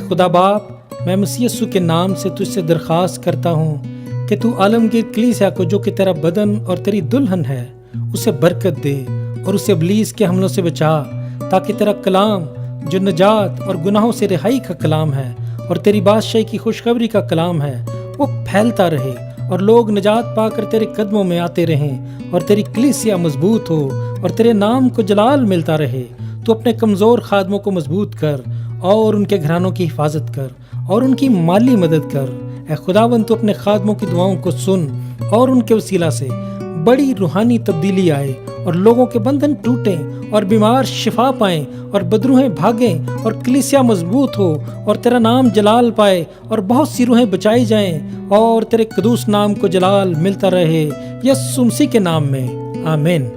خدا باپ، میں مسیح یسوع کے نام سے تجھ سے درخواست کرتا ہوں کہ تو عالمگیر کلیسیا کو، جو کہ تیرا بدن اور تیری دلہن ہے، اسے برکت دے اور اسے ابلیس کے حملوں سے بچا، تاکہ تیرا کلام جو نجات اور گناہوں سے رہائی کا کلام ہے اور تیری بادشاہی کی خوشخبری کا کلام ہے، وہ پھیلتا رہے اور لوگ نجات پا کر تیرے قدموں میں آتے رہیں، اور تیری کلیسیا مضبوط ہو اور تیرے نام کو جلال ملتا رہے۔ تو اپنے کمزور خادموں کو مضبوط کر اور ان کے گھرانوں کی حفاظت کر اور ان کی مالی مدد کر۔ اے خداوند، تو اپنے خادموں کی دعاؤں کو سن اور ان کے وسیلہ سے بڑی روحانی تبدیلی آئے اور لوگوں کے بندھن ٹوٹیں اور بیمار شفا پائیں اور بدروہیں بھاگیں اور کلیسیا مضبوط ہو اور تیرا نام جلال پائے اور بہت سی روحیں بچائی جائیں اور تیرے قدوس نام کو جلال ملتا رہے، یسوع مسیح کے نام میں، آمین۔